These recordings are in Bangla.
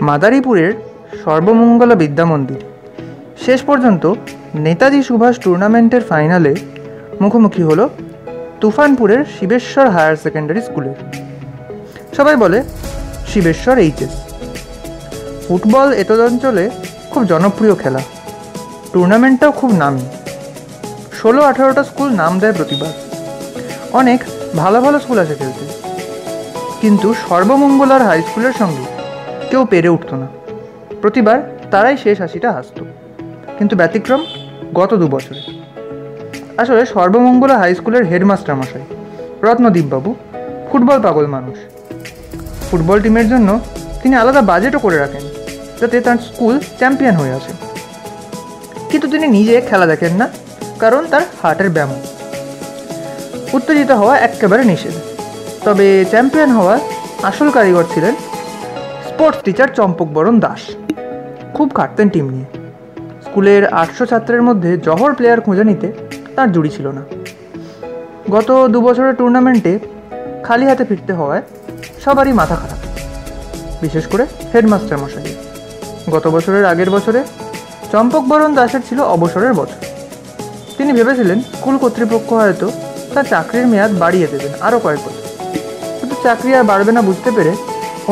মাদারীপুরের সর্বমঙ্গলা বিদ্যা মন্দির শেষ পর্যন্ত নেতাজি সুভাষ টুর্নামেন্টের ফাইনালে মুখোমুখি হলো তুফানপুরের শিবেশ্বর হায়ার সেকেন্ডারি স্কুলের। সবাই বলে শিবেশ্বর এইচএস। ফুটবল এতদ অঞ্চলে খুব জনপ্রিয় খেলা, টুর্নামেন্টটাও খুব নামি। 16-18টা স্কুল নাম দেয় প্রতিবার, অনেক ভালো ভালো স্কুল আছে খেলতে, কিন্তু সর্বমঙ্গলার হাই স্কুলের সঙ্গে কেউ পেরে উঠত না। প্রতিবার তারাই শেষ হাসিটা হাসত। কিন্তু ব্যতিক্রম গত 2 বছরে। আসলে সর্বমঙ্গলা হাই স্কুলের হেডমাস্টার মশাই রত্নদীপবাবু ফুটবল পাগল মানুষ। ফুটবল টিমের জন্য তিনি আলাদা বাজেটও করে রাখেন, যাতে তার স্কুল চ্যাম্পিয়ন হয়ে আসে। কিন্তু তিনি নিজে খেলা দেখেন না, কারণ তার হার্টের ব্যায়াম। উত্তেজিত হওয়া একেবারে নিষেধ। তবে চ্যাম্পিয়ন হওয়ার আসল কারিগর ছিলেন স্পোর্টস টিচার চম্পক বরণ দাস। খুব খাটতেন টিম নিয়ে। স্কুলের 800 ছাত্রের মধ্যে জহর প্লেয়ার খুঁজে নিতে তার জুড়ি ছিল না। গত 2 বছরের টুর্নামেন্টে খালি হাতে ফিরতে হওয়ায় সবারই মাথা খারাপ, বিশেষ করে হেডমাস্টার মশাই। গত বছরের আগের বছরে চম্পক বরণ দাসের ছিল অবসরের বছর। তিনি ভেবেছিলেন স্কুল কর্তৃপক্ষ হয়তো তার চাকরির মেয়াদ বাড়িয়ে দেবেন আরও কয়েক বছর, কিন্তু চাকরি আর বাড়বে না বুঝতে পেরে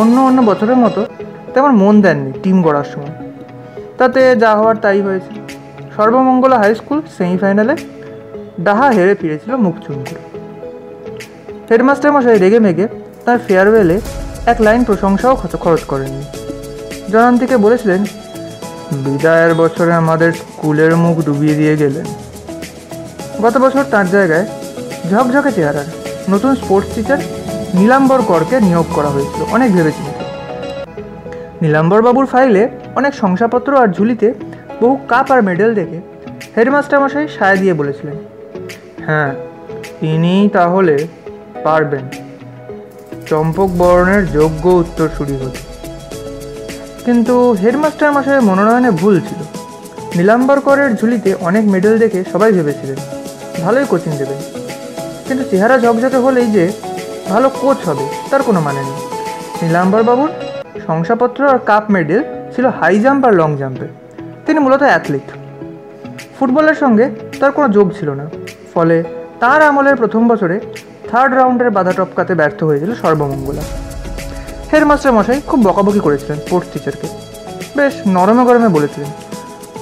অন্য বছরের মতো তেমন মন দেননি টিম গড়ার সময়। তাতে যা হওয়ার তাই হয়েছে। সর্বমঙ্গলা হাই স্কুল সেমিফাইনালে ডাহা হেরে ফিরেছিল মুখ চুন করে। হেডমাস্টার মশাই রেগে মেগে তার ফেয়ারওয়েলে এক লাইন প্রশংসাও খরচ করেননি। জয়ন্তীকে বলেছিলেন, বিদায়ের বছরে আমাদের স্কুলের মুখ ডুবিয়ে দিয়ে গেলেন। গত বছর তার জায়গায় ঝকঝকে চেহারার নতুন স্পোর্টস টিচার নীলাম্বর করকে নিয়োগ করা হয়েছিল অনেক ভেবেচিন্তে। নীলাম্বরবাবুর ফাইলে অনেক শংসাপত্র আর ঝুলিতে বহু কাপ আর মেডেল দেখে হেডমাস্টার মশাই সায় দিয়ে বলেছিলেন, হ্যাঁ, ইনিই তাহলে পারবেন চম্পক বরণের যোগ্য উত্তরসূরি হতে। কিন্তু হেডমাস্টার মশাইয়ের মনোনয়নে ভুল ছিল। নীলাম্বর করের ঝুলিতে অনেক মেডেল দেখে সবাই ভেবেছিলেন ভালোই কোচিং দেবেন, কিন্তু চেহারা ঝকঝকে হলেই যে ভালো কোচ হবে তার কোনো মানে নেই। নীলাম্বরবাবুর শংসাপত্র আর কাপ মেডেল ছিল হাই জাম্প আর লং জাম্পে। তিনি মূলত অ্যাথলিট। ফুটবলের সঙ্গে তার কোনো যোগ ছিল না। ফলে তার আমলের প্রথম বছরে 3rd রাউন্ডের বাধা টপকাতে ব্যর্থ হয়েছিল সর্বমঙ্গলা। হেডমাস্টার মশাই খুব বকাবকি করেছিলেন স্পোর্টস টিচারকে। বেশ নরমে গরমে বলেছিলেন,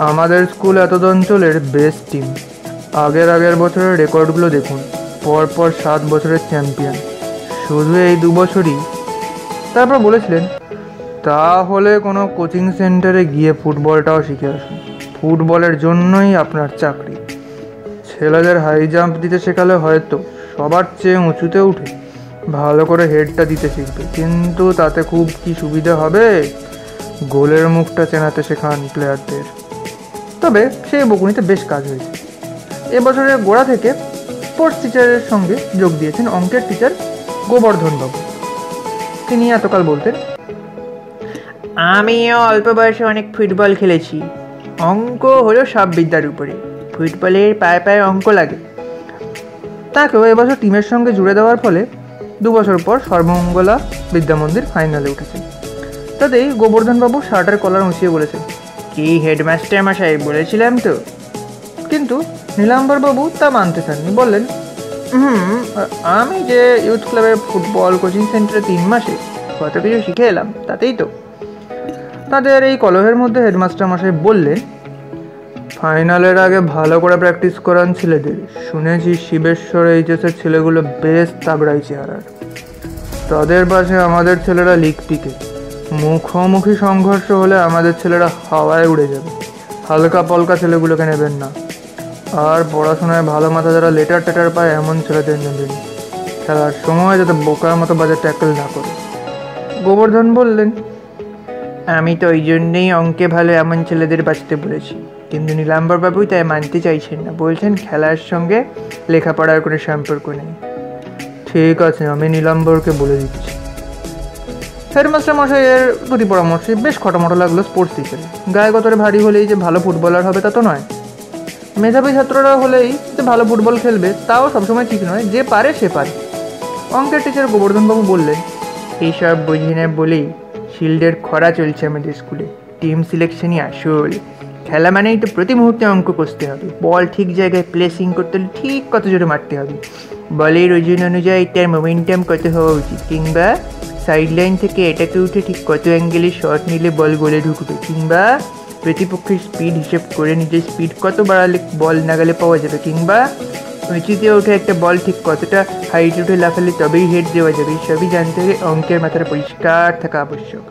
আমাদের স্কুল এতদ অঞ্চলের বেস্ট টিম। আগের বছরের রেকর্ডগুলো দেখুন, পরপর 7 বছরের চ্যাম্পিয়ন, শুধু এই 2 বছরই। তারপর বলেছিলেন, তাহলে কোনো কোচিং সেন্টারে গিয়ে ফুটবলটাও শিখে আসুন। ফুটবলের জন্যই আপনার চাকরি। ছেলেদের হাই জাম্প দিতে শেখালে হয়তো সবার চেয়ে উঁচুতে উঠে ভালো করে হেডটা দিতে শিখবে, কিন্তু তাতে খুব কি সুবিধা হবে? গোলের মুখটা চেনাতে শেখান প্লেয়ারদের। তবে সেই বকুনিতে বেশ কাজ হয়েছে। এবছরের গোড়া থেকে স্পোর্টস টিচারের সঙ্গে যোগ দিয়েছেন অঙ্কের টিচার গোবর্ধনবাবু। তিনি এতকাল বলতেন, আমিও অল্প বয়সে অনেক ফুটবল খেলেছি। অঙ্ক হলো সব বিদ্যার উপরে, ফুটবলের পায়ে পায়ে অঙ্ক লাগে। তাকেও এবছর টিমের সঙ্গে জুড়ে দেওয়ার ফলে 2 বছর পর সর্বমঙ্গলা বিদ্যামন্দির ফাইনালে উঠেছে। তাতেই গোবর্ধনবাবু শার্টের কলার উঁচিয়ে বলেছেন, কি হেডমাস্টার মশাই, বলেছিলাম তো। কিন্তু নীলাম্বরবাবু তা মানতে চাননি। বললেন, আমি যে ইউথ ক্লাবের ফুটবল কোচিং সেন্টারে 3 মাসে কত কিছু শিখে এলাম, তাতেই তো। তাদের এই কলহের মধ্যে হেডমাস্টার মশাই বললেন, ফাইনালের আগে ভালো করে প্র্যাকটিস করান ছেলেদের। শুনেছি শিবেশ্বর এইচএসের ছেলেগুলো বেশ তাগড়াই চেহারার। তাদের পাশে আমাদের ছেলেরা লিগ পিকে। মুখোমুখি সংঘর্ষ হলে আমাদের ছেলেরা হাওয়ায় উড়ে যাবে। হালকা পলকা ছেলেগুলোকে নেবেন না। আর পড়াশোনায় ভালো মাথা যারা লেটার টেটার পায় এমন ছেলেদের নেবেন। খেলার সময় যাতে বোকার মতো বাজে ট্যাকল না করে। গোবর্ধন বললেন, আমি তো ওই জন্যেই অঙ্কে ভালো এমন ছেলেদের বাঁচতে বলেছি। কিন্তু নীলাম্বরবাবুই তাই মানতে চাইছেন না, বলছেন খেলার সঙ্গে লেখাপড়ার কোনো সম্পর্ক নেই। ঠিক আছে, আমি নীলাম্বরকে বলে দিচ্ছি। হেডমাস্টার মশাইয়ের প্রতি পরামর্শে বেশ খটামটো লাগলো স্পোর্টস টিচারে। গায়ে গতরে ভারী হলেই যে ভালো ফুটবলার হবে তা তো নয়। মেধাবী ছাত্ররা হলেই যে ভালো ফুটবল খেলবে তাও সবসময় ঠিক নয়। যে পারে সে পারে। অঙ্কের টিচার গোবর্ধনবাবু বললেন, এইসব বুঝি না বলেই শিল্ডের খরা চলছে আমাদের স্কুলে, টিম সিলেকশনই আসল। খেলা মানেই তো প্রতি মুহূর্তে অঙ্ক কষতে হবে, বল ঠিক জায়গায় প্লেসিং করতে হলে ঠিক কত জোরে মারতে হবে, বলের ওজন অনুযায়ী তার মোমেন্টাম কত হওয়া উচিত, কিংবা সাইড লাইন থেকে এটাকে উঠে ঠিক কত অ্যাঙ্গেলে শট নিলে বল গোলে ঢুকবে, কিংবা প্রতিপক্ষের স্পিড হিসেব করে নিজের স্পিড কত বাড়ালে বল নাগালে পাওয়া যাবে, কিংবা উঁচুতে ওঠে একটা বল ঠিক কতটা হাইট উঠে লাফালে তবেই হেড দেওয়া যাবে, সবই জানতে হলে অঙ্কের মাথাটা পরিষ্কার থাকা আবশ্যক।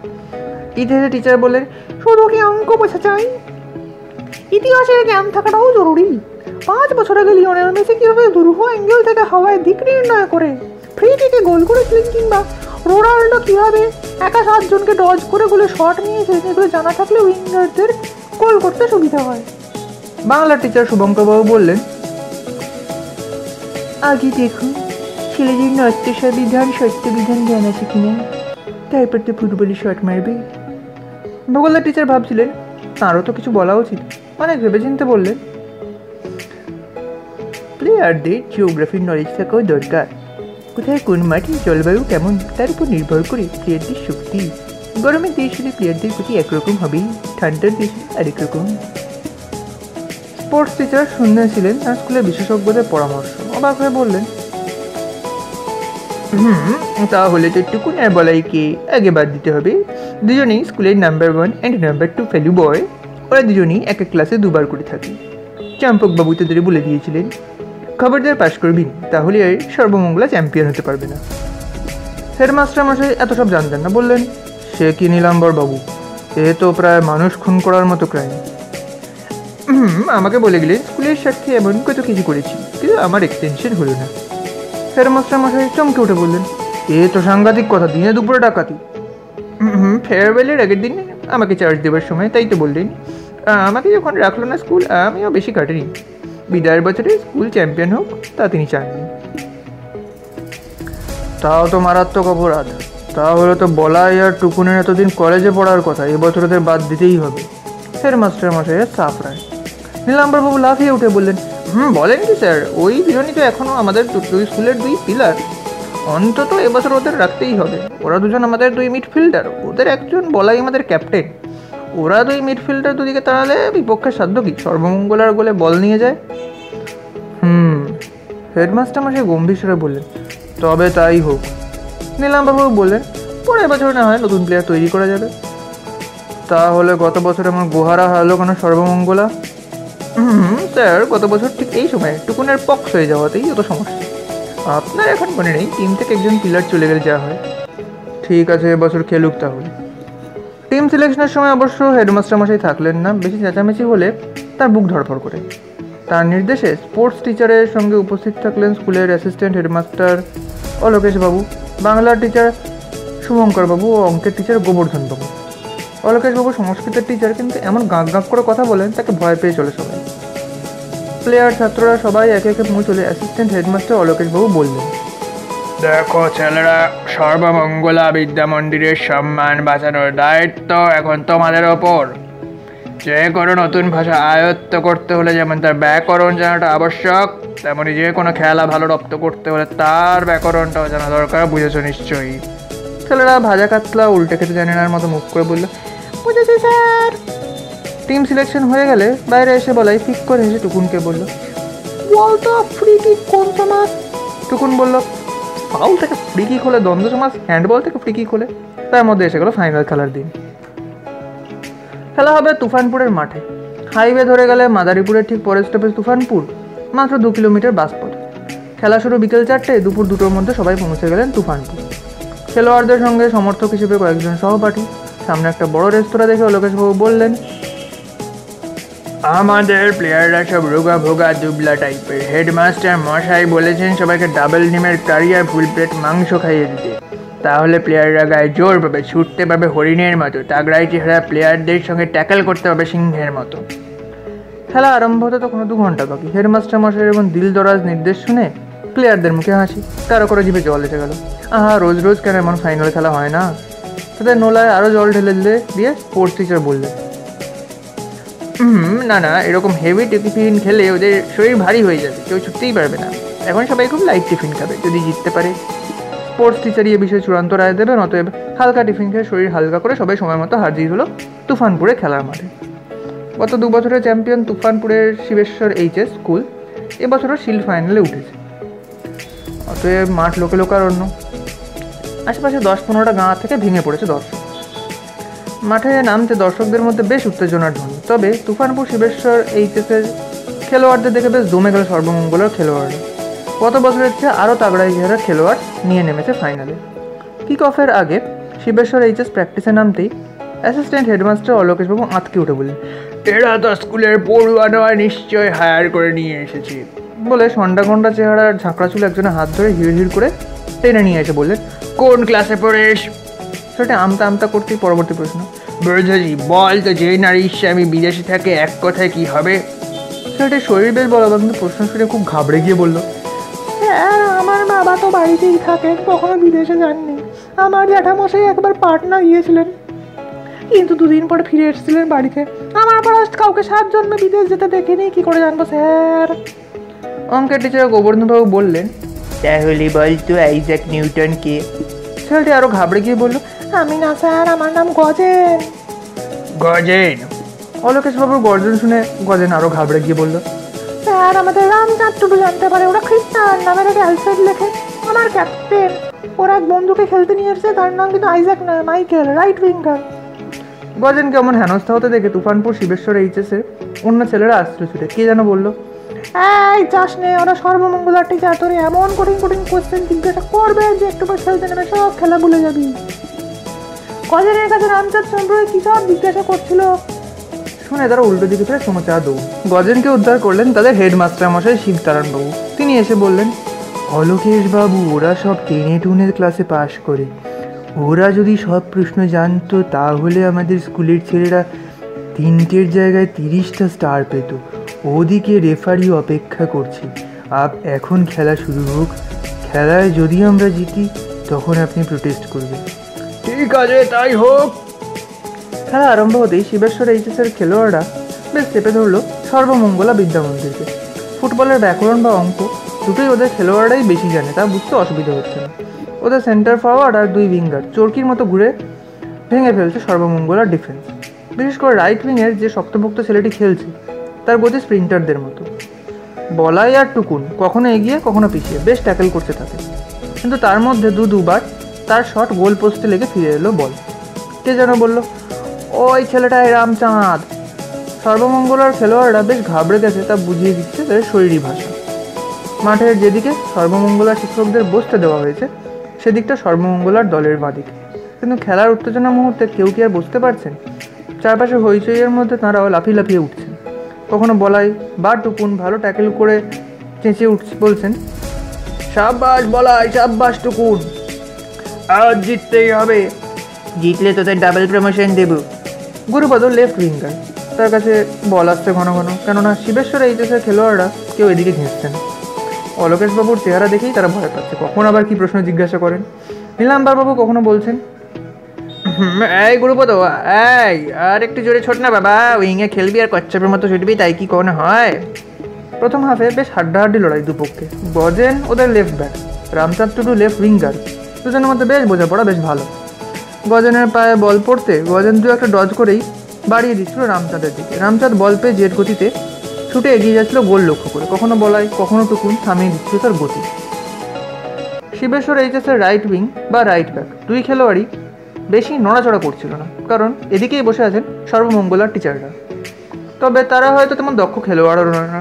ইতিহাসের টিচার বললেন, শুধু কি অঙ্ক বোঝা চাই, ইতিহাসের জ্ঞান থাকাটাও জরুরি। 5 বছর আগে লিওনেল মেসি কিভাবে দুরূহ অ্যাঙ্গেল থেকে হাওয়ায় দিক নির্ণয় করে ফ্রি কিকে গোল করেছিলেন, কিংবা রোনাল্ডো কিভাবে একা 7 জনকে ডজ করে গোলে শট নিয়েছিলেন, এগুলো জানা থাকলে উইঙ্গারদের গোল করতে সুবিধা হয়। বাংলা টিচার শুভঙ্করবাবু বললেন, আগে দেখুন ছেলেদের নত্যসাবিধান সত্যবিধান জ্ঞান আছে কিনা, তারপর তো ফুটবলে শট মারবে। ভূগোলের টিচার ভাবছিলেন তারও তো কিছু বলা উচিত, অনেক ভেবেচিন্তে বললেন, প্লেয়ারদের জিওগ্রাফির নলেজ থাকাও দরকার। কোথায় কোন মাঠে জলবায়ু কেমন তার উপর নির্ভর করে প্লেয়ারদের শক্তি। গরমের দেশ হলে প্লেয়ারদের গতি একরকম হবেই, ঠান্ডার দেশ আরেক রকম। স্পোর্টস টিচার শুনেছিলেন তার স্কুলের বিশেষজ্ঞদের পরামর্শ, অবাক হয়ে বললেন, তাহলে তো টুকুন আর বলাইকে আগে বাদ দিতে হবে। দুজনেই স্কুলের নাম্বার 1 অ্যান্ড নাম্বার 2 ফেলু বয়, ওরা দুজনেই এক এক ক্লাসে 2 বার করে থাকে। চম্পকবাবু তাদের বলে দিয়েছিলেন, খবরদার পাশ করবি, তাহলে আর সর্বমঙ্গলা চ্যাম্পিয়ন হতে পারবে না। হেডমাস্টার মশাই এত সব জানতেন না, বললেন, সে কি নীলাম্বর বাবু, এ তো প্রায় মানুষ খুন করার মতো ক্রাইম। আমাকে বলে গেলেন স্কুলের স্বার্থে এমন কত কিছু করেছি, কিন্তু আমার এক্সটেনশন হলো না। হেডমাস্টার মশাই চমকে উঠে বললেন, এ তো সাংঘাতিক কথা, দিনে দুপুরে ডাকাতি। ফেয়ারওয়েলের আগের দিন আমাকে চার্জ দেওয়ার সময় তাই তো বললেন, আমাকে যখন রাখলো না স্কুল, আমিও বেশি কাটেনি, বিদায়ের বছরে স্কুল চ্যাম্পিয়ন হোক তা তিনি চাননি। তাও তো মারাত্মক অপরাধ, তাহলে তো বলাই আর টুকুনের এতদিন কলেজে পড়ার কথা, এবছর ওদের বাদ দিতেই হবে। হেডমাস্টার মশাইয়ের সাফ রায়। নীলাম্বরবাবু লাফিয়ে উঠে বললেন, বলেন কি স্যার, ওই দুজনই তো এখনও আমাদের দুই স্কুলের 2 পিলার, অন্তত এবছর ওদের রাখতেই হবে। ওরা দুজন আমাদের 2 মিডফিল্ডার, ওদের একজন বলাই আমাদের ক্যাপ্টেন। ওরা 2 মিডফিল্ডার দুদিকে তাড়ালে বিপক্ষের সাধ্য কি, সর্বমঙ্গলার গোলে বল নিয়ে যায়। হেডমাস্টার মশাই গম্ভীর স্বরে বললেন, তবে তাই হোক। নীলাম্বরবাবু বললেন, পরের বছর না হয় নতুন প্লেয়ার তৈরি করা যাবে। তাহলে গত বছর আমার গোহারা হলো কেন সর্বমঙ্গলা? স্যার, গত বছর ঠিক এই সময় টুকুনের পক্স হয়ে যাওয়াতেই অত সমস্যা। আপনার এখন মনে নেই, টিম থেকে একজন প্লেয়ার চলে গেলে যা হয়। ঠিক আছে, এবছর খেলুক তাহলে। টিম সিলেকশনের সময় অবশ্য হেডমাস্টার মশাই থাকলেন না, বেশি চেঁচামেচি হলে তার বুক ধড়ফড় করে। তার নির্দেশে স্পোর্টস টিচারের সঙ্গে উপস্থিত থাকলেন স্কুলের অ্যাসিস্ট্যান্ট হেডমাস্টার অলোকেশবাবু, বাংলার টিচার শুভঙ্করবাবু ও অঙ্কের টিচার গোবর্ধনবাবু। অলোকেশবাবু সংস্কৃতের টিচার, কিন্তু এমন গাঁক গাঁক করে কথা বলেন তাকে ভয় পেয়ে চলে সবাই। প্লেয়ার ছাত্ররা সবাই একে একে মুখ চলে অ্যাসিস্ট্যান্ট হেডমাস্টার অলোকেশবাবু বললেন, দেখো ছেলেরা, সর্বমঙ্গলা বিদ্যা মন্দিরের সম্মান বাঁচানোর দায়িত্ব এখন তোমাদের ওপর। যে কোনো নতুন ভাষা আয়ত্ত করতে হলে যেমন তার ব্যাকরণ জানাটা আবশ্যক, তেমনি যে কোনো খেলা ভালো রপ্ত করতে হলে তার ব্যাকরণটাও জানা দরকার, বুঝেছো নিশ্চয়ই? ছেলেরা ভাজা কাতলা উল্টে খেতে জানে না মতো মুখ করে বলল, বুঝেছি স্যার। টিম সিলেকশন হয়ে গেলে বাইরে এসে বলাই ফিক করে হেসে টুকুনকে বলল, বলতো ফ্রি কিক কোন সমাজ? টুকুন বলল, ফাউল থেকে ফ্রি কিক হলে দ্বন্দ্ব সমাজ, হ্যান্ডবল থেকে ফ্রি কিক হলে। তার মধ্যে এসে গেল ফাইনাল খেলার দিন। খেলা হবে তুফানপুরের মাঠে। হাইওয়ে ধরে গেলে মাদারীপুরের ঠিক পরের স্টপেজ তুফানপুর, মাত্র 2 কিলোমিটার বাস পথ। খেলা শুরু বিকেল 4টায়, দুপুর 2টোর মধ্যে সবাই পৌঁছে গেলেন তুফানপুর। খেলোয়াড়দের সঙ্গে সমর্থক হিসেবে কয়েকজন সহপাঠী। সামনে একটা বড় রেস্তোরাঁ দেখে লোকেশবাবু বললেন, আমাদের প্লেয়াররা সব রোগা ভোগা দুবলা টাইপের। হেডমাস্টার মশাই বলেছেন সবাইকে ডাবল ডিমের কারি আর ফুল প্লেট মাংস খাইয়ে দিতে, তাহলে প্লেয়াররা গায়ে জোর পাবে, ছুটতে পাবে হরিণের মতো, তাগড়াই চেহারা প্লেয়ারদের সঙ্গে ট্যাকেল করতে হবে সিংহের মতো। খেলা আরম্ভ হতে তখন 2 ঘন্টা বাকি। হেডমাস্টার মশাইয়ের এবং দিল দরাজ নির্দেশ শুনে প্লেয়ারদের মুখে হাসি, কারো কারো জিভে জল এসে গেল। রোজ রোজ কেন এমন ফাইনাল খেলা হয় না? তাদের নোলায় আরও জল ঢেলে দিয়ে স্পোর্টস টিচার বললেন, না, এরকম হেভি টিফিন খেলে ওদের শরীর ভারী হয়ে যাবে, কেউ ছুটতেই পারবে না। এখন সবাই খুব লাইট টিফিন খাবে, যদি জিততে পারে। স্পোর্টস টিচারই এ বিষয়ে চূড়ান্ত রায় দেবেন, অতএব হালকা টিফিন খেয়ে শরীর হালকা করে সবাই সময় মতো হাজির হলো তুফানপুরে খেলার মাঠে। গত 2 বছরের চ্যাম্পিয়ন তুফানপুরের শিবেশ্বর এইচএস স্কুল এবছরও শিল্ড ফাইনালে উঠেছে। অতএব মাঠ লোকে লোকারণ্য। আশেপাশে 10-15টা গাঁ থেকে ভেঙে পড়েছে দর্শক। মাঠে নামতে দর্শকদের মধ্যে বেশ উত্তেজনার ধ্বনি। তবে তুফানপুর শিবেশ্বর এইচএসের খেলোয়াড়দের দেখে বেশ জমে গেল সর্বমঙ্গলার খেলোয়াড়রা। গত বছরের চেয়ে আরও তাগড়া চেহারা খেলোয়াড় নিয়ে নেমেছে ফাইনালে। কিক অফের আগে শিবেশ্বর এইচএস প্র্যাকটিসে নামতেই অ্যাসিস্ট্যান্ট হেডমাস্টার অলোকেশবাবু আঁতকে উঠে বললেন, এরা তো স্কুলের পড়ুয়া নয়, নিশ্চয়ই হায়ার করে নিয়ে এসেছি বলে সন্ডাগন্ডা চেহারার ঝাঁকড়া চুল একজনের হাত ধরে হিড় করে টেনে নিয়ে এসে বললেন, কোন ক্লাসে পড়িস? সেটা আমতা আমতা করতেই পরবর্তী প্রশ্ন, বুঝেছি, বল তো যে নারীর স্বামী বিদেশে থাকে এক কথায় কি হবে? সেটা শরীর বেশ বলবা, কিন্তু প্রশ্ন শুনে খুব ঘাবড়ে গিয়ে বলল, হ্যাঁ, আমার বাবা তো বাড়িতেই থাকেন, কখনো বিদেশে যাননি। আমার জ্যাঠামশাই একবার পাটনা গিয়েছিলেন, কিন্তু 2 দিন পরে ফিরে এসেছিলেন বাড়িতে। আমার পর কাউকে 7 জন্মে বিদেশ যেতে দেখিনি, কি করে জানবো স্যার? অঙ্কের টিচার গোবর্ধনবাবু বললেন, তাহলে বল তো আইজ্যাক নিউটন কে? ছেলেটি আরো ঘাবড়ে গিয়ে বলল, আমি না স্যার, আমার নাম গজেন। গজেন? অলোকেশবাবুর গর্জন শুনে গজেন আরো ঘাবড়ে গিয়ে বলল, স্যার আমাদের রামচাঁদ টুডু জানতে পারে, ওরা খ্রিস্টান, নামের আগে অ্যালফ্রেড লেখে। আমার ক্যাপ্টেন, ওরা এক বন্ধুকে খেলতে নিয়ে এসেছে, তার নাম কিন্তু আইজ্যাক নয়, মাইকেল, রাইট উইঙ্গার। গজেন কেমন হেনস্থা হতে দেখে তুফানপুর শিবেশ্বর এইচএসের অন্য ছেলেরা আসছিল ছুটে। কে যেন বললো, এই চাষ নে, ওরা সর্বমঙ্গলার টিচার, তোর এমন কঠিন কোশ্চেন জিজ্ঞাসা করবে যে একটু পর খেলতে নেবে সব খেলা ভুলে যাবি। গজেনের কাছে রামচাঁদ সম্পর্কে কি সব জিজ্ঞাসা করছিল শুনে তারা উল্টো দিকে ফিরে সমচা দৌড়। গজেনকে উদ্ধার করলেন তাদের হেডমাস্টার মশাই শিবতারায়ণ বাবু। তিনি এসে বললেন, অলোকেশ বাবু, ওরা সব টেনে টুনের ক্লাসে পাশ করে। ওরা যদি সব প্রশ্ন জানতো তাহলে আমাদের স্কুলের ছেলেরা 3টের জায়গায় 30টা স্টার পেত। ওদিকে রেফারি অপেক্ষা করছে। এখন খেলা শুরু হোক, খেলায় যদি আমরা জিতি তখন আপনি প্রোটেস্ট করবেন। ঠিক আছে, তাই হোক। খেলা আরম্ভ হতেই শিবেশ্বর এইচএসের খেলোয়াড়রা বেশ চেপে ধরলো সর্বমঙ্গলা বিদ্যা মন্দিরকে। ফুটবলের ব্যাকরণ বা অঙ্ক দুটোই ওদের খেলোয়াড়রাই বেশি জানে, তা বুঝতে অসুবিধা হচ্ছে না। ওদের সেন্টার ফরওয়ার্ড আর 2 উইঙ্গার চরকির মতো ঘুরে ভেঙে ফেলছে সর্বমঙ্গলার ডিফেন্স। বিশেষ করে রাইট উইংয়ের যে শক্তপোক্ত ছেলেটি খেলছে তার গতি স্প্রিন্টারদের মতো। বলাই আর টুকুন কখনো এগিয়ে কখনো পিছিয়ে বেশ ট্যাকেল করতে থাকে, কিন্তু তার মধ্যে দুবার তার শট গোল পোস্টে লেগে ফিরে এলো বল। কে যেন বলল, ওই ছেলেটাই রামচাঁদ। সর্বমঙ্গলার খেলোয়াড়রা বেশ ঘাবড়ে গেছে, তা বুঝিয়ে দিচ্ছে তাদের শরীরী ভাষা। মাঠের যেদিকে সর্বমঙ্গলার শিক্ষকদের বসতে দেওয়া হয়েছে সেদিকটা সর্বমঙ্গলার দলের বাঁদিকে, কিন্তু খেলার উত্তেজনা মুহূর্তে কেউ কি আর বুঝতে পারছেন? চারপাশে হইচইয়ের মধ্যে তাঁরাও লাফিয়ে লাফিয়ে উঠছেন। কখনো বলাই বা টুকুন ভালো ট্যাকেল করে চেঁচিয়ে উঠছে, বলছেন, সাব্বাস বলাই, সাব্বাস টুকুন, আজ জিততেই হবে, জিতলে তোদের ডাবল প্রমোশন দেব। গুরুপদ লেফট উইঙ্গার, তার কাছে বল আসছে ঘন ঘন, কেননা শিবেশ্বর এইচএসের খেলোয়াড়রা কেউ এদিকে ঘেঁচছে না। অলোকেশবাবুর চেহারা দেখেই তারা ভয় পাচ্ছে, কখন আবার কি প্রশ্ন জিজ্ঞাসা করেন। নীলাম্বরবাবু কখনো বলছেন, এই গুরুপদ, এই আর একটু জোরে ছোট না বাবা, উইংয়ে খেলবি আর কচ্ছপের মতো ছুটবি, তাই কি কোনো হয়? প্রথম হাফে বেশ হাড্ডাহাড্ডি লড়াই দুপক্ষে। গজেন ওদের left back, Ramchand Tudu left winger, দুজনের মধ্যে বেশ বোঝাপড়া বেশ ভালো। গজেনের পায়ে বল পড়তে গজেন 2-1 ডজ করেই বাড়িয়ে দিচ্ছিল রামচাঁদের দিকে। রামচাঁদ বল পেয়ে জেট গতিতে ছুটে এগিয়ে যাচ্ছিল গোল লক্ষ্য করে, কখনো বলাই কখনো টুকুন থামিয়ে দিচ্ছিল তার গতি। শিবেশ্বর এইচএসের রাইট উইং বা রাইট ব্যাক 2 খেলোয়াড়ই বেশি নড়াচড়া করছিল না, কারণ এদিকেই বসে আছেন সর্বমঙ্গলার টিচাররা। তবে তারা হয়তো তেমন দক্ষ খেলোয়াড়ও নয় না,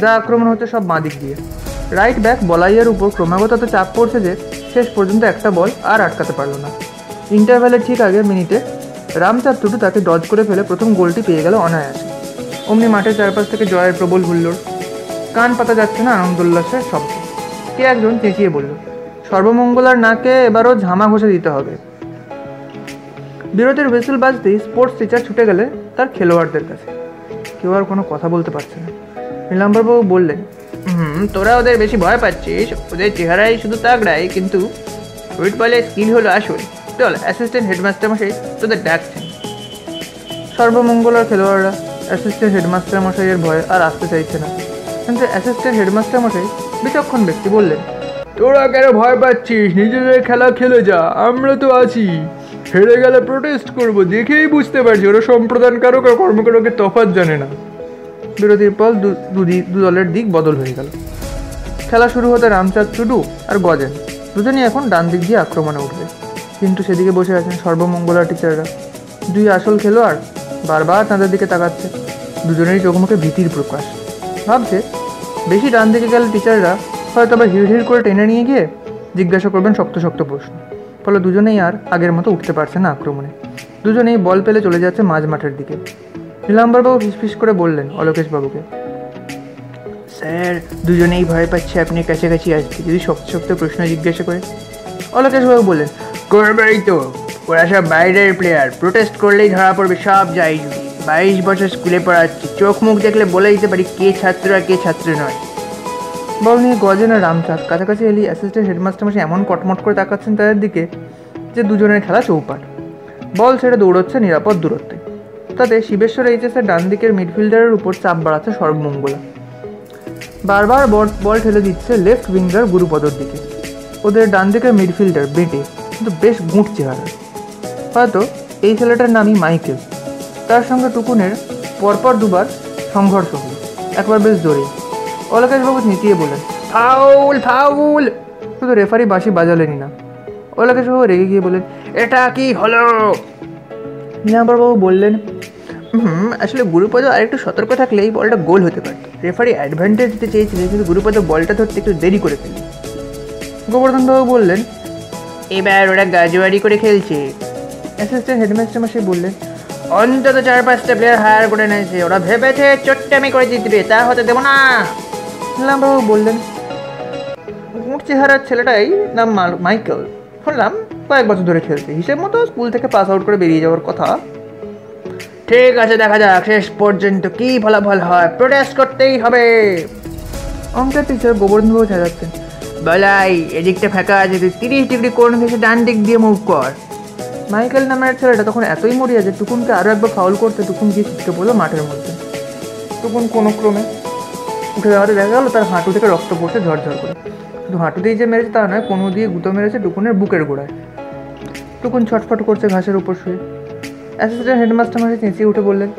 যা আক্রমণ হচ্ছে সব বাঁ দিক দিয়ে। রাইট ব্যাক বলাইয়ের উপর ক্রমাগত তো চাপ পড়ছে যে শেষ পর্যন্ত একটা বল আর আটকাতে পারল না। ইন্টারভ্যালের ঠিক আগের মিনিটে রামচাঁদ টুডু তাকে ডজ করে ফেলে প্রথম গোলটি পেয়ে গেল অনায়াসে। অমনি মাঠের চারপাশ থেকে জয়ের প্রবল হুল্লোড়, কান পাতা যাচ্ছে না আনন্দোল্লাসের শব্দ। কে একজন চেঁচিয়ে বলল, সর্বমঙ্গলার নাকে এবারও ঝামা ঘষে দিতে হবে। বিরতির হুইসেল বাজতেই স্পোর্টস টিচার ছুটে গেলে তার খেলোয়াড়দের কাছে। কেউ আর কোনো কথা বলতে পারছে না। নীলাম্বরবাবু বললেন, তোরা ওদের বেশি ভয় পাচ্ছিস, ওদের চেহারাই শুধু তাগড়াই, কিন্তু ফুটবলের স্কিল হলো আসল। চল, অ্যাসিস্ট্যান্ট হেডমাস্টার মশাই তোদের ডাকছেন। সর্বমঙ্গলার খেলোয়াড়রা অ্যাসিস্ট্যান্ট হেডমাস্টার মশাইয়ের ভয়ে আর আসতে চাইছে না, কিন্তু অ্যাসিস্ট্যান্ট হেডমাস্টার মশাই বিচক্ষণ ব্যক্তি বললেন, তোরা কেন ভয় পাচ্ছিস? নিজেদের খেলা খেলে যা, আমরা তো আছি। হেরে গেলে প্রোটেস্ট করব, দেখেই বুঝতে পারছি ওরা সম্প্রদানকারক আর কর্মকারকের তফাৎ জানে না। বিরতির পর দু দলের দিক বদল হয়ে গেল। খেলা শুরু হতে রামচাঁদ, টুডু আর গজেন দুজনই এখন ডান দিক দিয়ে আক্রমণে উঠবে, কিন্তু সেদিকে বসে আছেন সর্বমঙ্গলা টিচাররা। দুই আসল খেলোয়াড় বারবার তাদের দিকে তাকাচ্ছে, দুজনেরই চোখ মুখে ভীতির প্রকাশ। ভাবছে বেশি ডান দিকে গেলে টিচাররা হয়তো আবার হিড় হিড় করে টেনে নিয়ে গিয়ে জিজ্ঞাসা করবেন শক্ত শক্ত প্রশ্ন। ফলে দুজনেই আর আগের মতো উঠতে পারছে না আক্রমণে। দুজনেই বল পেলে চলে যাচ্ছে মাঝ মাঠের দিকে। নীলাম্বরবাবু ফিসফিস করে বললেন অলোকেশবাবুকে, স্যার দুজনেই ভয় পাচ্ছে আপনি কাছাকাছি আসতে, যদি শক্ত শক্ত প্রশ্ন জিজ্ঞাসা করে। অলোকেশবাবু বললেন, করবেই তো, ওরা সব বাইরের প্লেয়ার, প্রোটেস্ট করলেই ধরা পড়বে সব যাই। 22 বছর স্কুলে পড়াচ্ছি, চোখ মুখ দেখলে বলে দিতে পারি কে ছাত্র আর কে ছাত্র নয়। বল নিয়ে গজেন আর রামচাঁদ কাছাকাছি এলি অ্যাসিস্ট্যান্ট হেডমাস্টার মাসে এমন কটমট করে তাকাচ্ছেন তাদের দিকে যে দুজনের খেলা চৌপাট। বল ছেড়ে দৌড়চ্ছে নিরাপদ দূরত্বে। তাতে শিবেশ্বর এইচএসের ডান দিকের মিডফিল্ডারের উপর চাপ বাড়াচ্ছে সর্বমঙ্গলা। বারবার বল ঠেলে দিচ্ছে লেফট উইঙ্গার গুরুপদর দিকে। ওদের ডান দিকের মিডফিল্ডার বেটে, কিন্তু বেশ গুঁট চেহারা। হয়তো এই ছেলেটার নামই মাইকেল। তার সঙ্গে টুকুনের পরপর দুবার সংঘর্ষ হল, একবার বেশ জোরে। অলোকেশবাবু নিতিয়ে বললেন, ফাউল ফাউল। শুধু রেফারি বাঁশি বাজালেনই না, অলোকেশবাবু রেগে গিয়ে বললেন, এটা কি হলো? নীলাম্বরবাবু বললেন, আসলে গুরুপদ আরেকটু সতর্ক থাকলে এই বলটা গোল হতে পারত। রেফারি অ্যাডভান্টেজ দিতে চেয়েছিলেন, কিন্তু গুরুপদ বলটা ধরতে একটু দেরি করে ফেলল। গোবর্ধনবাবু বললেন, এবার ওরা গাজোয়ারি করে খেলছে। অ্যাসিস্ট্যান্ট হেডমাস্টার মাসে বললেন, অন্তত 4-5টা প্লেয়ার হায়ার করে নিয়েছে, ওরা ভেবেছে চট্টামি করে জিতবে, তা হতে দেবো না। নীলাম্বরবাবু বললেন, গুঁট চেহারার ছেলেটাই নাম মাইকেল, শুনলাম কয়েক বছর ধরে খেলছে, হিসেব মতো স্কুল থেকে পাস আউট করে বেরিয়ে যাওয়ার কথা। ঠিক আছে, দেখা যাক শেষ পর্যন্ত কি ফলাফল হয়, প্রোটেস্ট করতেই হবে। অঙ্কের টিচার গোবর্ধনবাবু চেঁচাচ্ছেন, বলাই এদিকটা ফাঁকা আছে, তুই 30 ডিগ্রি কোণ ঘেসে ডান দিক দিয়ে মুভ কর। মাইকেল নামের ছেলেটা তখন এতই মরিয়া যে টুকুনকে আরও একবার ফাউল করতে টুকুন গিয়ে ছিটকে পড়লো মাঠের মধ্যে। টুকুন কোনো ক্রমে উঠে দাঁড়াতে দেখা গেল তার হাঁটু থেকে রক্ত পড়ছে ঝরঝর করে। শুধু হাঁটুতেই যে মেরেছে তা নয়, কোনো দিয়ে গুঁতো মেরেছে টুকুনের বুকের গোড়ায়। টুকুন ছটফট করছে ঘাসের উপর শুয়ে। অ্যাসিস্ট্যান্ট হেডমাস্টার মাসে চেঁচিয়ে উঠে বললেন,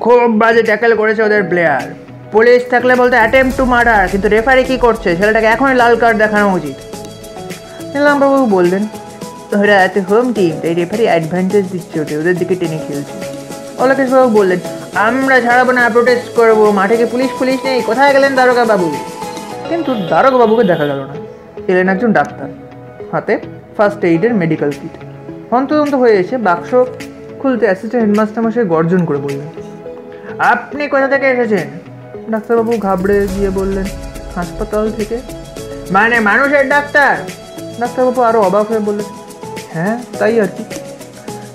খুব বাজে ট্যাকেল করেছে ওদের প্লেয়ার। পুলিশ থাকলে বলতে অ্যাটেম্প টু মার্ডার, কিন্তু রেফারি কি করছে? ছেলেটাকে এখনই লাল কার্ড দেখানো উচিত। নীলাম্বরবাবু বললেন, ওরা এত হোম টিম, তাই রেফারি অ্যাডভান্টেজ দিচ্ছে, ওদের দিকে টেনে খেলছে। অলোকেশবাবু বললেন, আমরা ছাড়াবো না, প্রোটেস্ট করবো। মাঠে কি পুলিশ নেই? কোথায় গেলেন দারোগা বাবু? কিন্তু দারোগা বাবুকে দেখা গেল না। এলেন একজন ডাক্তার, হাতে ফার্স্ট এইডের মেডিকেল কিট। হন্তদন্ত হয়ে এসে বাক্স খুলতে অ্যাসিস্ট্যান্ট হেডমাস্টার মাসে গর্জন করে বললেন, আপনি কোথা থেকে এসেছেন? ডাক্তারবাবু ঘাবড়ে গিয়ে বললেন, হাসপাতাল থেকে। মানে মানুষের ডাক্তার? ডাক্তারবাবু আরও অবাক হয়ে বললেন, হ্যাঁ তাই আর কি।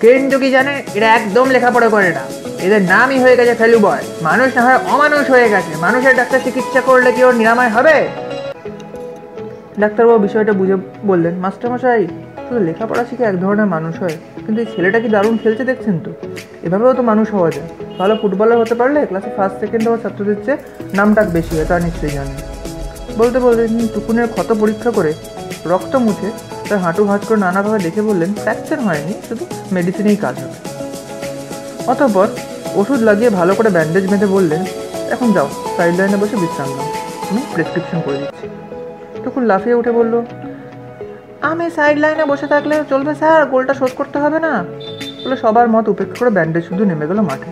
কিন্তু কি জানে, এরা একদম লেখাপড়া করে না, এদের নামই হয়ে গেছে ফেলু বয়। মানুষ না হয় অমানুষ হয়ে গেছে, মানুষের ডাক্তার চিকিৎসা করলে কি ওর নিরাময় হবে? ডাক্তারবাবু বিষয়টা বুঝে বললেন, মাস্টারমশাই শুধু লেখাপড়া শিখে এক ধরনের মানুষ হয়, কিন্তু এই ছেলেটা কি দারুণ খেলছে দেখছেন তো, এভাবেও তো মানুষ হওয়া যায়। ভালো ফুটবলার হতে পারলে ক্লাসে ফার্স্ট সেকেন্ড হওয়া ছাত্রদের চেয়ে নামটাক বেশি হয়, তা নিশ্চয়ই জানেন। বলতে বলতে তিনি টুকুনের ক্ষত পরীক্ষা করে রক্ত মুছে তার হাঁটু ভাঁজ করে নানাভাবে দেখে বললেন, ফ্র্যাকচার হয়নি, শুধু মেডিসিনেই কাজ হবে। অতঃপর ওষুধ লাগিয়ে ভালো করে ব্যান্ডেজ বেঁধে বললেন, এখন যাও সাইড লাইনে বসে বিশ্রাম নাও, আমি প্রেসক্রিপশন করে দিচ্ছি। টুকুন লাফিয়ে উঠে বলল, আমি সাইড লাইনে বসে থাকলে চলবে স্যার, গোলটা শোধ করতে হবে না? বলে সবার মত উপেক্ষা করে ব্যান্ডেজ শুধু নেমে গেল মাঠে।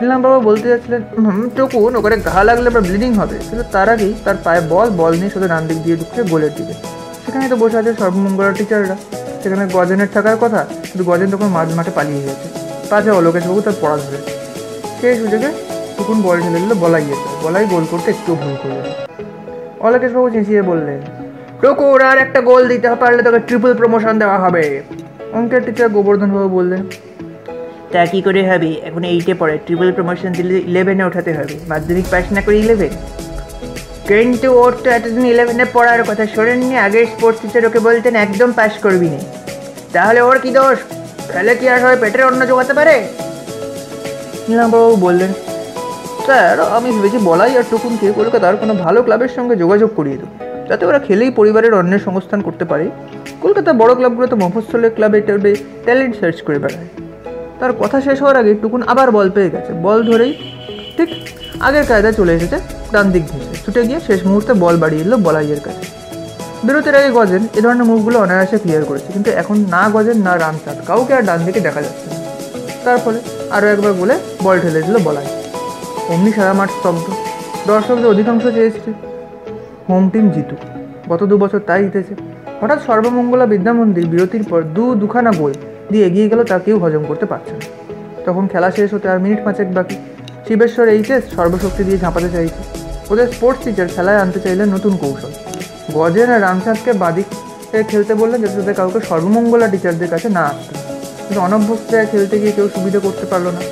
নীলাম্বরবাবু বলতে যাচ্ছিলেন, টুকুন ওখানে ঘা লাগলে আবার ব্লিডিং হবে, কিন্তু তার আগেই তার পায়ে বল নিয়ে শুধু ডান দিক দিয়ে ঢুকছে গোলের দিকে। সেখানে তো বসে আছে সর্বমঙ্গলার টিচাররা। সেখানে গজেনের থাকার কথা, কিন্তু গজেন তখন মাঝ মাঠে পালিয়ে গেছে। পাশে অলোকেশবাবু তার পড়া ধরে। সেই সুযোগে টুকুন বল ঢেলে দিল বলাই গেছে, বলাই গোল করতে একটু ভুল করল। অলোকেশবাবু চেঁচিয়ে বললেন, টুকুর আর একটা গোল দিতে পারলে তোকে ট্রিপল প্রমোশন দেওয়া হবে। অঙ্কের টিচার গোবর্ধনবাবু বললেন, তা কি করে হবে? এখন 8-এ পড়ে, ট্রিপল প্রমোশন দিলে 11-এ ওঠাতে হবে। মাধ্যমিক পাস না করে 11? কিন্তু ওর তো এতদিন 11-এ পড়ার কথা শোনেননি? আগের স্পোর্টস টিচার ওকে বলতেন একদম পাস করবি না। তাহলে ওর কি দোষ? খেলে কি আর হয় পেটের অন্ন জোগাতে পারে? নীলাম্বরবাবু বললেন, স্যার আমি ভেবেছি বলাই আর টুকুনকে কলকাতার কোনো ভালো ক্লাবের সঙ্গে যোগাযোগ করিয়ে দেবো, যাতে ওরা খেলেই পরিবারের অন্যের সংস্থান করতে পারে। কলকাতার বড় ক্লাবগুলোতে মফস্বলের ক্লাবে ট্যালেন্ট সার্চ করে বেড়ায়। তার কথা শেষ হওয়ার আগে টুকুন আবার বল পেয়ে গেছে। বল ধরেই ঠিক আগের কায়দায় চলে এসেছে ডান দিক ঘেঁষে, ছুটে গিয়ে শেষ মুহূর্তে বল বাড়িয়ে দিল বলাইয়ের কাছে। বিরতির আগে গজেন এ ধরনের মুভগুলো অনায়াসে ক্লিয়ার করেছে, কিন্তু এখন না গজেন না রামচাঁদ কাউকে আর ডান দিকে দেখা যাচ্ছে না। তার ফলে আরও একবার বলে বল ঠেলে দিল বলাই। অমনি সারা মাঠ স্তব্ধ। দর্শকদের অধিকাংশ চেয়েছে হোম টিম জিতুক, গত 2 বছর তাই জিতেছে। হঠাৎ সর্বমঙ্গলা বিদ্যামন্দির বিরতির পর দুখানা গোল দিয়ে এগিয়ে গেল, তা কেউ হজম করতে পারছে না। তখন খেলা শেষ হতে আর মিনিট 5 বাকি। শিবেশ্বর এইচএস সর্বশক্তি দিয়ে ঝাঁপাতে চাইছে। ওদের স্পোর্টস টিচার খেলায় আনতে চাইলেন নতুন কৌশল। গজেন আর রামচাঁদকে বাদিকে খেলতে বললেন যাতে তাদের কাউকে সর্বমঙ্গলা টিচারদের কাছে না আসতে, কিন্তু অনভ্যস্ত খেলতে গিয়ে কেউ সুবিধা করতে পারলো না।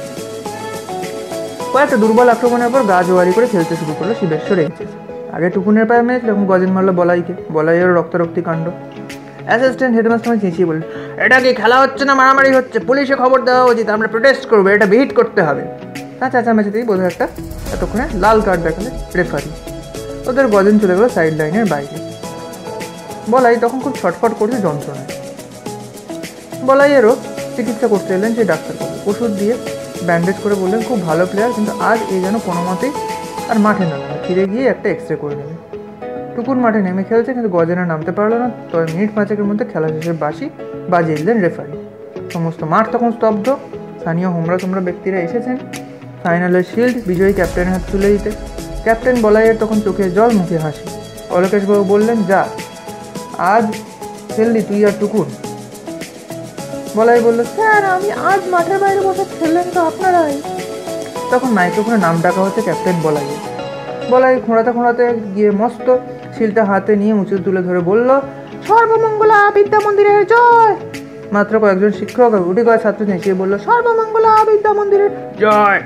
কয়েকটা দুর্বল আক্রমণের পর গা জোয়ারি করে খেলতে শুরু করলো শিবেশ্বর এইচএস। আগে টুকুনের পায়ে মেরেছিল, এখন গজেন মারলো বলাইকে। বলাইয়েরও রক্তারক্তি কাণ্ড। অ্যাসিস্ট্যান্ট হেডমাস্টার চেঁচিয়ে বললেন, এটা কি খেলা হচ্ছে না মারামারি হচ্ছে? পুলিশে খবর দেওয়া উচিত, আমরা প্রোটেস্ট করবো, এটা বিহিট করতে হবে। তা চেঁচামেচিতেই বোধহয় একটা এতক্ষণে লাল কার্ড দেখালে রেফারি। ওদের গজেন চলে গেলো সাইড লাইনের বাইরে। বলাই তখন খুব ছটফট করছে যন্ত্রণায়। বলাইয়েরও চিকিৎসা করতে এলেন সেই ডাক্তারবাবু। ওষুধ দিয়ে ব্যান্ডেজ করে বললেন, খুব ভালো প্লেয়ার, কিন্তু আজ এই যেন কোনো মতেই আর মাঠে নামে না, ফিরে গিয়ে একটা এক্সরে করে নেবে। টুকুন মাঠে নেমে খেলছে, কিন্তু গজেনা নামতে পারলো না। তবে মিনিট 5 মধ্যে খেলা শেষের বাঁশি বাজিয়ে দিলেন রেফারি। সমস্ত মাঠ তখন স্তব্ধ। স্থানীয় হোমরা ব্যক্তিরা এসেছেন ফাইনালের শিল্ড বিজয়ী ক্যাপ্টেনের হাতে তুলে দিতে। ক্যাপ্টেন বলাইয়ের তখন চোখে জল, মুখে হাসি। অলোকেশবাবু বললেন, যা আজ খেললি তুই আর টুকুন। বলাই বলল, স্যার আমি আজ মাঠের বাইরে বসে খেললেন তো আপনারাই। তখন মাইক্রোফোনে নাম ডাকা হচ্ছে ক্যাপ্টেন বলাইয়ের। বলাই খোঁড়াতে গিয়ে মস্ত শিলটা হাতে নিয়ে উঁচু তুলে ধরে বলল, সর্বমঙ্গলা বিদ্যা মন্দিরের জয়। মাত্র কয়েকজন শিক্ষক গুটি কয়েক ছাত্র চেঁচিয়ে বলল, সর্বমঙ্গলা বিদ্যা মন্দিরের জয়।